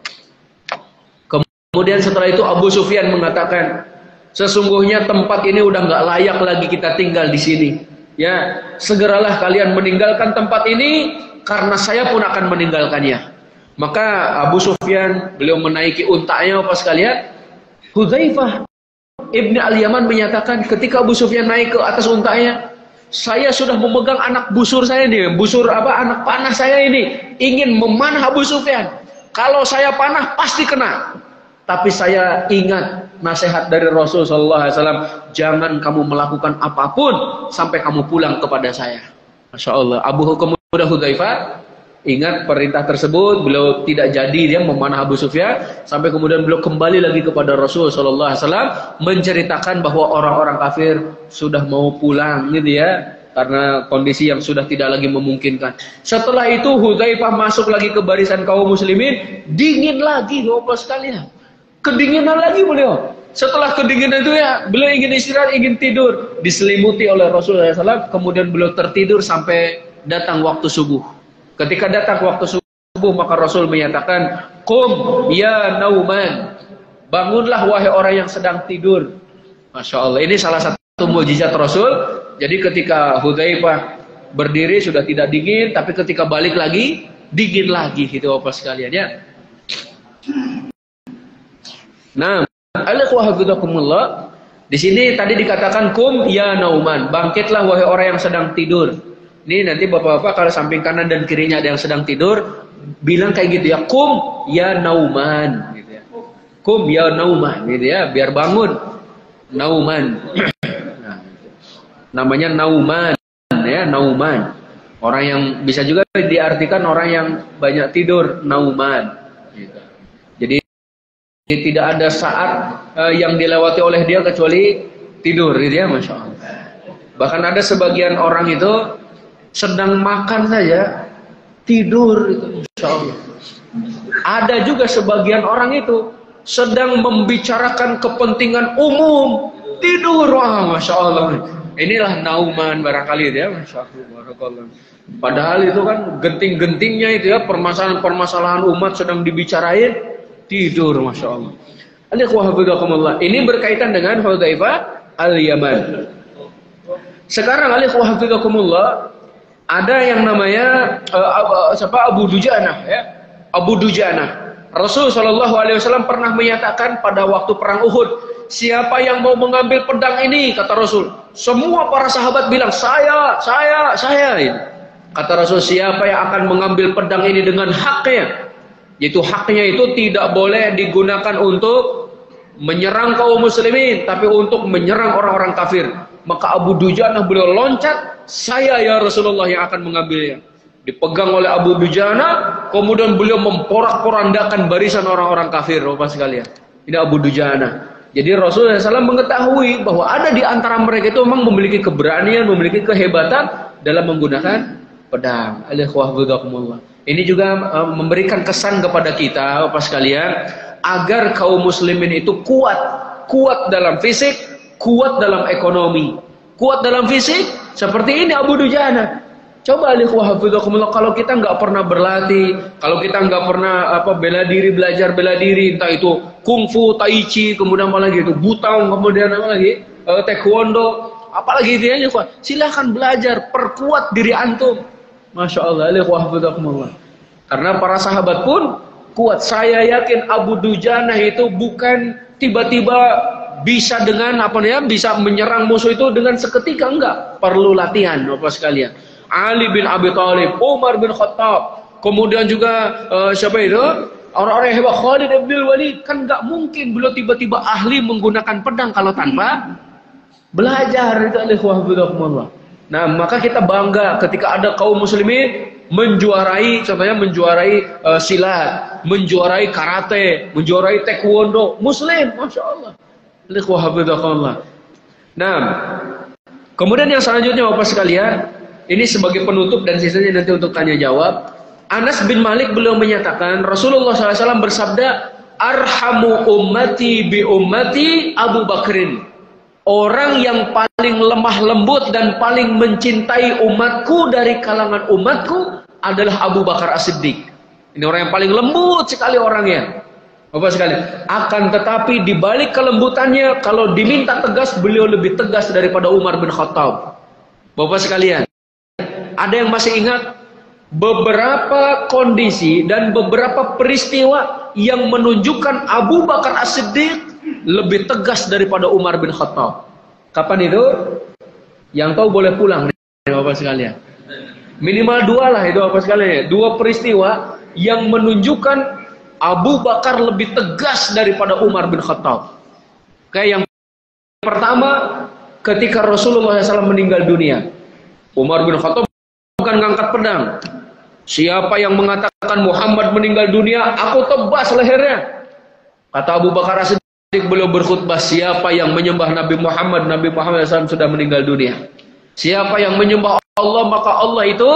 Kemudian setelah itu Abu Sufyan mengatakan, "Sesungguhnya tempat ini udah nggak layak lagi kita tinggal di sini. Ya, segeralah kalian meninggalkan tempat ini karena saya pun akan meninggalkannya." Maka Abu Sufyan beliau menaiki untanya, Bapak sekalian. Hudzaifah ibn al-Yaman menyatakan ketika Abu Sufyan naik ke atas untanya, "Saya sudah memegang anak busur saya ini, anak panah saya ini, ingin memanah Abu Sufyan. Kalau saya panah pasti kena. Tapi saya ingat nasihat dari Rasulullah SAW, jangan kamu melakukan apapun sampai kamu pulang kepada saya." Masya Allah. Kemudian Hudzaifah ingat perintah tersebut, beliau tidak jadi dia memanah Abu Sufyan, sampai kemudian beliau kembali lagi kepada Rasulullah SAW menceritakan bahwa orang-orang kafir sudah mau pulang gitu ya, karena kondisi yang sudah tidak lagi memungkinkan. Setelah itu Hudzaifah masuk lagi ke barisan kaum muslimin, dingin lagi Bapak sekalian. Kedinginan lagi beliau. Setelah kedinginan itu ya, beliau ingin istirahat, ingin tidur. Diselimuti oleh Rasulullah SAW, kemudian beliau tertidur sampai datang waktu subuh. Ketika datang waktu subuh, maka Rasul menyatakan, "Qum ya Nauman." Bangunlah wahai orang yang sedang tidur. Masya Allah. Ini salah satu mukjizat Rasul. Jadi ketika Hudzaifah berdiri sudah tidak dingin, tapi ketika balik lagi, dingin lagi gitu Bapak sekalian ya. Nah, alaikumullah. Di sini tadi dikatakan kum ya Nauman, bangkitlah wahai orang yang sedang tidur. Ini nanti bapak-bapak kalau samping kanan dan kirinya ada yang sedang tidur, bilang kayak gitu ya, kum ya Nauman, gitu ya. Kum ya Nauman, gitu ya, biar bangun. Nauman. Nah, namanya Nauman, ya Nauman. Orang yang bisa juga diartikan orang yang banyak tidur, Nauman. Gitu. Jadi tidak ada saat yang dilewati oleh dia kecuali tidur, gitu ya, Masya Allah. Bahkan ada sebagian orang itu sedang makan saja tidur, itu Masya Allah. Ada juga sebagian orang itu sedang membicarakan kepentingan umum tidur, wah Masya Allah. Inilah Nauman barangkali ya, Masya Allah. Padahal itu kan genting-gentingnya itu ya, permasalahan umat sedang dibicarain, tidur, Masya Allah. Ini berkaitan dengan Hudzaifah al-Yaman. Sekarang ada yang namanya Abu Dujanah ya. Abu Dujanah. Rasul SAW pernah menyatakan pada waktu perang Uhud, siapa yang mau mengambil pedang ini, kata Rasul. Semua para sahabat bilang saya. Kata Rasul, siapa yang akan mengambil pedang ini dengan haknya, Yaitu haknya itu tidak boleh digunakan untuk menyerang kaum muslimin, tapi untuk menyerang orang-orang kafir. Maka Abu Dujanah beliau loncat, saya ya Rasulullah yang akan mengambilnya. Dipegang oleh Abu Dujanah, kemudian beliau memporak-porandakan barisan orang-orang kafir, Bapak sekalian. Ini Abu Dujanah. Jadi Rasulullah SAW mengetahui bahwa ada di antara mereka itu memang memiliki keberanian, memiliki kehebatan dalam menggunakan pedang. Ini juga memberikan kesan kepada kita, Bapak sekalian, agar kaum muslimin itu kuat dalam fisik, kuat dalam ekonomi. Kuat dalam fisik seperti ini Abu Dujanah. Coba kalau kita nggak pernah berlatih, kalau kita nggak pernah belajar bela diri, entah itu kungfu, tai chi, kemudian apa lagi itu butang, kemudian apa lagi taekwondo, apalagi itu ya, silahkan belajar, perkuat diri antum. Masya Allah, karena para sahabat pun kuat. Saya yakin Abu Dujanah itu bukan tiba-tiba bisa dengan bisa menyerang musuh itu dengan seketika, enggak, perlu latihan, Bapak sekalian. Ali bin Abi Thalib, Umar bin Khattab, kemudian juga siapa itu? Orang-orang yang hebat, Khalid bin Walid. Kan nggak mungkin beliau tiba-tiba ahli menggunakan pedang kalau tanpa belajar itu. Nah, maka kita bangga ketika ada kaum muslimin menjuarai, contohnya menjuarai silat, menjuarai karate, menjuarai taekwondo, muslim, Masya Allah. Nah, kemudian yang selanjutnya Bapak sekalian, ini sebagai penutup dan sisanya nanti untuk tanya jawab. Anas bin Malik beliau menyatakan Rasulullah SAW bersabda, arhamu ummati bi ummati Abu Bakrin. Orang yang paling lemah lembut dan paling mencintai umatku dari kalangan umatku adalah Abu Bakar As-Siddiq. Ini orang yang paling lembut sekali orangnya, Bapak sekalian. Akan tetapi di balik kelembutannya, kalau diminta tegas, beliau lebih tegas daripada Umar bin Khattab. Bapak sekalian, ada yang masih ingat beberapa kondisi dan beberapa peristiwa yang menunjukkan Abu Bakar As-Siddiq lebih tegas daripada Umar bin Khattab? Kapan itu? Yang tahu boleh pulang nih, Bapak sekalian. Minimal dua lah itu, Bapak sekalian. Dua peristiwa yang menunjukkan Abu Bakar lebih tegas daripada Umar bin Khattab. Kayak yang pertama, ketika Rasulullah SAW meninggal dunia, Umar bin Khattab bukan ngangkat pedang. Siapa yang mengatakan Muhammad meninggal dunia, aku tebas lehernya. Kata Abu Bakar As-Siddiq, beliau berkhutbah, siapa yang menyembah Nabi Muhammad SAW sudah meninggal dunia. Siapa yang menyembah Allah, maka Allah itu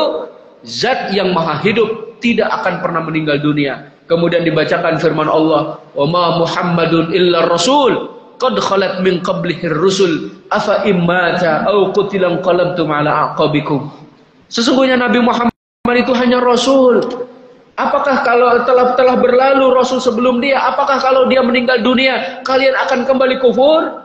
zat yang maha hidup, tidak akan pernah meninggal dunia. Kemudian dibacakan firman Allah, wa ma Muhammadun illa rasul qad khalat min qablihir rusul afa immata aw qutilan qalabtum ala aqabikum. Sesungguhnya Nabi Muhammad itu hanya rasul. Apakah kalau telah berlalu rasul sebelum dia, apakah kalau dia meninggal dunia kalian akan kembali kufur?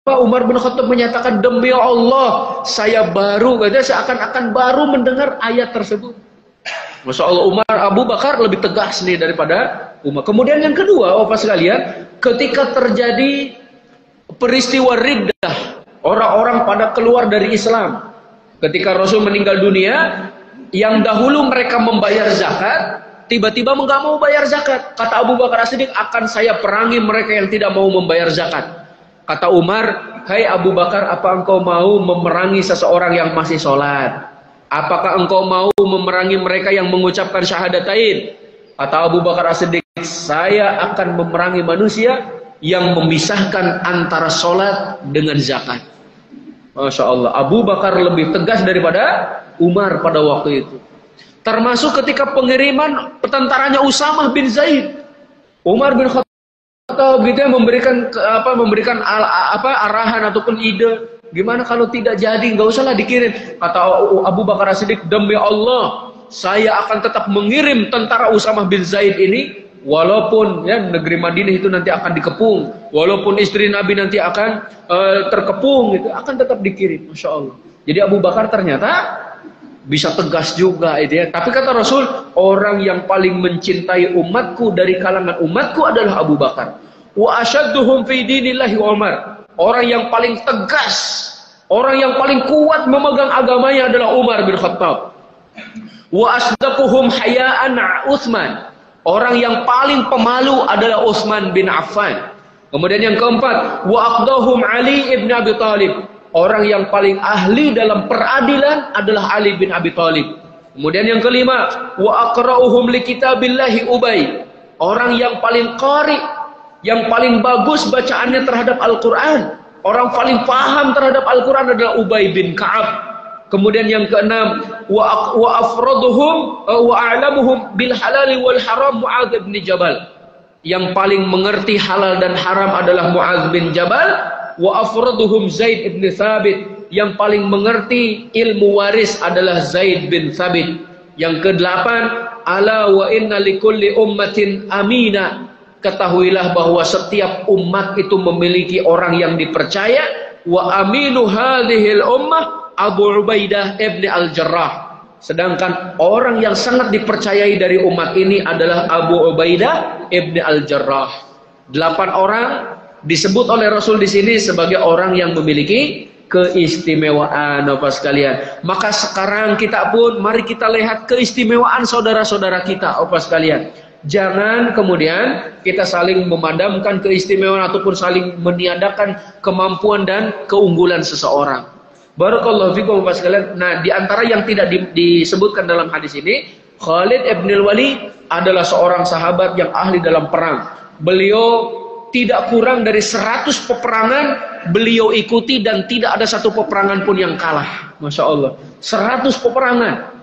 Umar bin Khattab menyatakan, demi Allah saya seakan-akan baru mendengar ayat tersebut. Masya Allah, Abu Bakar lebih tegas nih daripada Umar. Kemudian yang kedua, Bapak sekalian, ketika terjadi peristiwa riddah, orang-orang pada keluar dari Islam. Ketika Rasul meninggal dunia, yang dahulu mereka membayar zakat, tiba-tiba nggak mau bayar zakat. Kata Abu Bakar As-Siddiq, akan saya perangi mereka yang tidak mau membayar zakat. Kata Umar, hai Abu Bakar, apa engkau mau memerangi seseorang yang masih sholat? Apakah engkau mau memerangi mereka yang mengucapkan syahadatain? Kata Abu Bakar As-Siddiq, saya akan memerangi manusia yang memisahkan antara sholat dengan zakat. Masya Allah, Abu Bakar lebih tegas daripada Umar pada waktu itu. Termasuk ketika pengiriman tentaranya Usamah bin Zaid. Umar bin Khattab gitu ya, memberikan arahan ataupun ide. Gimana kalau tidak jadi, nggak usahlah dikirim. Kata Abu Bakar As-Siddiq, demi Allah, saya akan tetap mengirim tentara Usamah bin Zaid ini, walaupun ya negeri Madinah itu nanti akan dikepung, walaupun istri Nabi nanti akan terkepung, itu akan tetap dikirim. Masya Allah. Jadi Abu Bakar ternyata bisa tegas juga itu ya. Tapi kata Rasul, orang yang paling mencintai umatku dari kalangan umatku adalah Abu Bakar. Wa asyadduhum fi dinillahi Umar. Orang yang paling tegas, orang yang paling kuat memegang agamanya adalah Umar bin Khattab. Wa asdaquhum haya'an Utsman. Orang yang paling pemalu adalah Utsman bin Affan. Kemudian yang keempat, wa aqdahum Ali ibn Abi Thalib. Orang yang paling ahli dalam peradilan adalah Ali bin Abi Thalib. Kemudian yang kelima, wa aqra'uhum li kitabillahi Ubay. Orang yang paling qari, yang paling bagus bacaannya terhadap Al-Qur'an, orang paling paham terhadap Al-Qur'an adalah Ubay bin Ka'ab. Kemudian yang keenam, wa afraduhum wa a'lamuhum bil halal wal haram Mu'adz bin Jabal. Yang paling mengerti halal dan haram adalah Mu'adz bin Jabal. Wa afraduhum Zaid bin Thabit. Yang paling mengerti ilmu waris adalah Zaid bin Thabit. Yang kedelapan, ala wa inna likulli ummatin amina. Ketahuilah bahwa setiap umat itu memiliki orang yang dipercaya. Wa aminu hadhil ummah Abu Ubaidah ibn al-Jarrah. Sedangkan orang yang sangat dipercayai dari umat ini adalah Abu Ubaidah ibn al-Jarrah. 8 orang disebut oleh Rasul di sini sebagai orang yang memiliki keistimewaan, Bapak sekalian. Maka sekarang kita pun mari kita lihat keistimewaan saudara-saudara kita, Bapak sekalian. Jangan kemudian kita saling memadamkan keistimewaan ataupun saling meniadakan kemampuan dan keunggulan seseorang. Barakallahu fikum Bapak sekalian. Nah, di antara yang tidak disebutkan dalam hadis ini, Khalid ibn al-Walid adalah seorang sahabat yang ahli dalam perang. Beliau tidak kurang dari 100 peperangan beliau ikuti dan tidak ada satu peperangan pun yang kalah. Masya Allah, 100 peperangan.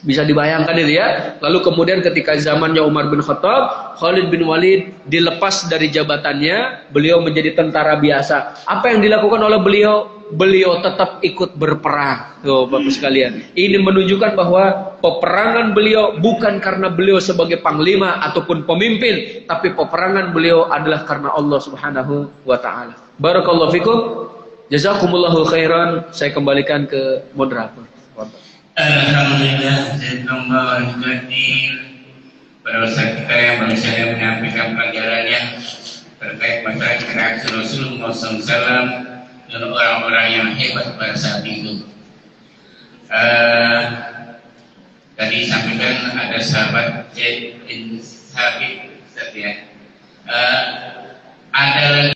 Bisa dibayangkan itu ya. Lalu kemudian ketika zamannya Umar bin Khattab, Khalid bin Walid dilepas dari jabatannya, beliau menjadi tentara biasa. Apa yang dilakukan oleh beliau? Beliau tetap ikut berperang. Tuh, Bapak sekalian. Ini menunjukkan bahwa peperangan beliau bukan karena beliau sebagai panglima ataupun pemimpin, tapi peperangan beliau adalah karena Allah Subhanahu wa taala. Barakallahu fikum. Jazakumullahu khairan. Saya kembalikan ke moderator.
Alhamdulillah, jazakallahu khairan. Para ustaz kita yang baru saja menyampaikan pelajarannya terkait masalah interaksi Rasulullah SAW dan orang-orang yang hebat pada saat itu. Tadi sampaikan ada sahabat Zaid bin Thabit, ya. Ada